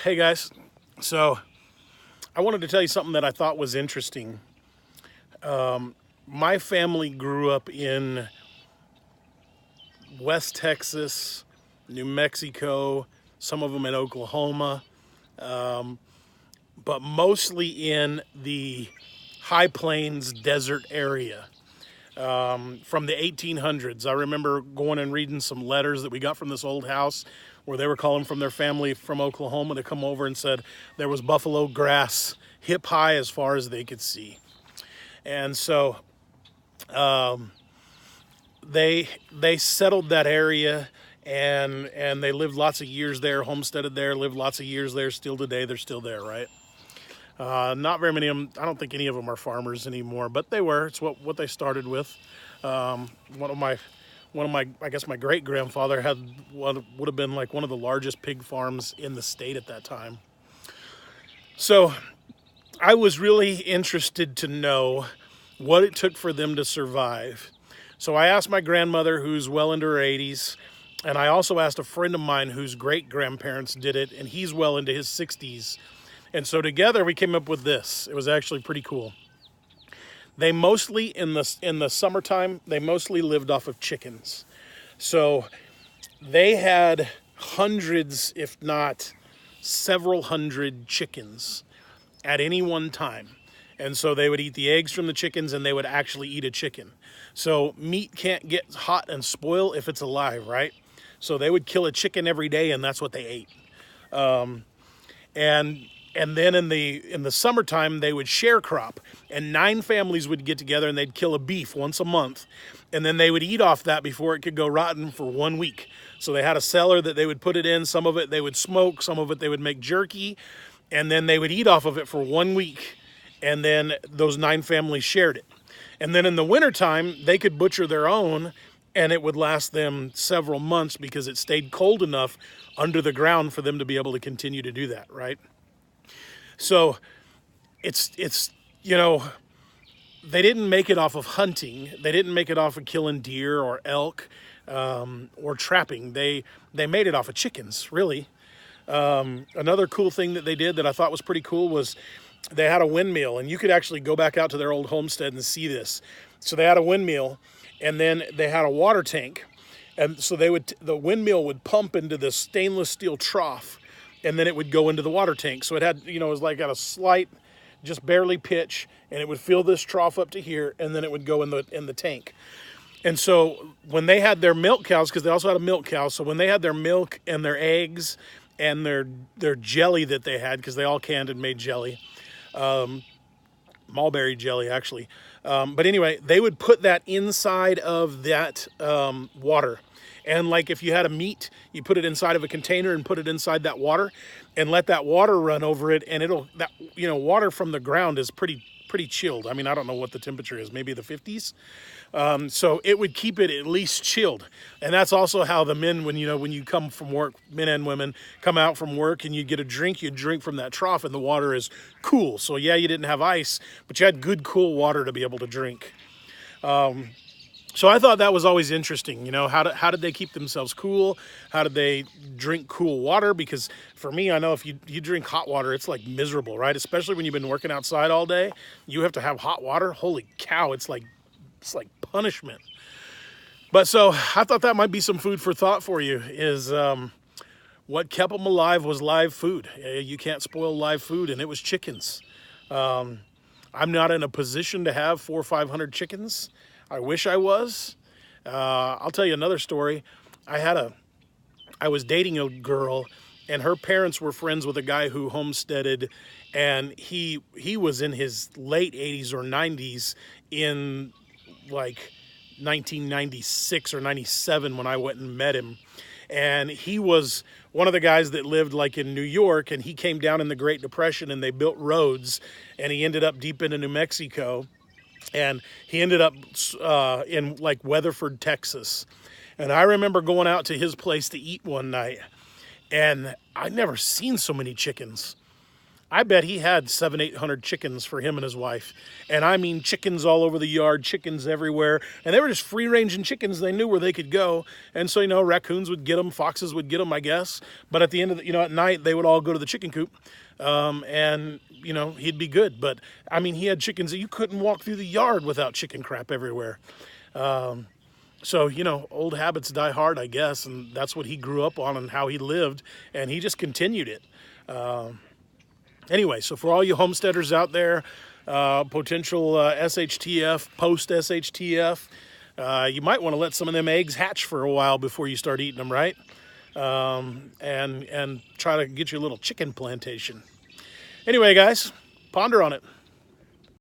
Hey guys, so I wanted to tell you something that I thought was interesting. My family grew up in West Texas, New Mexico, some of them in Oklahoma, but mostly in the High Plains desert area. From the 1800s, I remember going and reading some letters that we got from this old house where they were calling from their family from Oklahoma to come over and said there was buffalo grass hip high as far as they could see. And so they settled that area and they lived lots of years there, homesteaded there, lived lots of years there. Still today, they're still there, right? Not very many of them. I don't think any of them are farmers anymore, but they were. It's what they started with. One of my, I guess my great grandfather had what would have been like one of the largest pig farms in the state at that time. So I was really interested to know what it took for them to survive. So I asked my grandmother, who's well into her 80s, and I also asked a friend of mine whose great grandparents did it, and he's well into his 60s. And so together we came up with this. It was actually pretty cool. They mostly in the summertime, they mostly lived off of chickens. So they had hundreds, if not several hundred chickens at any one time. And so they would eat the eggs from the chickens and they would actually eat a chicken. So meat can't get hot and spoil if it's alive, right? So they would kill a chicken every day and that's what they ate. And then in the summertime they would share crop, and 9 families would get together and they'd kill a beef once a month, and then they would eat off that before it could go rotten for 1 week. So they had a cellar that they would put it in. Some of it they would smoke, some of it they would make jerky, and then they would eat off of it for 1 week, and then those 9 families shared it. And then in the wintertime they could butcher their own, and it would last them several months because it stayed cold enough under the ground for them to be able to continue to do that, right? So it's they didn't make it off of hunting. They didn't make it off of killing deer or elk or trapping. They made it off of chickens, really. Another cool thing that they did that I thought was pretty cool was they had a windmill, and you could actually go back out to their old homestead and see this. So they had a windmill, and then they had a water tank, and so the windmill would pump into this stainless steel trough, and then it would go into the water tank. So it had, it was like at a slight, just barely pitch, and it would fill this trough up to here, and then it would go in the tank. And so when they had their milk cows, because they also had a milk cow, so when they had their milk and their eggs and their jelly that they had, because they all canned and made jelly, mulberry jelly actually. But anyway, they would put that inside of that water. And like if you had a meat, you put it inside of a container and put it inside that water and let that water run over it. And water from the ground is pretty chilled. I mean, I don't know what the temperature is, maybe the 50s. So it would keep it at least chilled. And that's also how the men, when you come from work, men and women come out from work and you get a drink, you drink from that trough and the water is cool. So yeah, you didn't have ice, but you had good, cool water to be able to drink. So I thought that was always interesting, how did they keep themselves cool? How did they drink cool water? Because for me, I know if you drink hot water, it's like miserable, right? Especially when you've been working outside all day, you have to have hot water. Holy cow, it's like punishment. But so I thought that might be some food for thought for you is what kept them alive was live food. You can't spoil live food, and it was chickens. I'm not in a position to have 400 or 500 chickens. I wish I was. I'll tell you another story. I was dating a girl, and her parents were friends with a guy who homesteaded, and he was in his late 80s or 90s in like 1996 or 97 when I went and met him. And he was one of the guys that lived like in New York, and he came down in the Great Depression and they built roads, and he ended up deep into New Mexico. And he ended up in like Weatherford, Texas. And I remember going out to his place to eat one night, and I'd never seen so many chickens. I bet he had 700-800 chickens for him and his wife. And I mean chickens all over the yard, chickens everywhere. And they were just free-ranging chickens. They knew where they could go. And so, raccoons would get them, foxes would get them, I guess. But at the end of at night, they would all go to the chicken coop. And he'd be good. But, I mean, he had chickens that you couldn't walk through the yard without chicken crap everywhere. So, old habits die hard, I guess. And that's what he grew up on and how he lived. And he just continued it. Anyway, so for all you homesteaders out there, potential SHTF, post-SHTF, you might want to let some of them eggs hatch for a while before you start eating them, right? And try to get your little chicken plantation. Anyway, guys, ponder on it.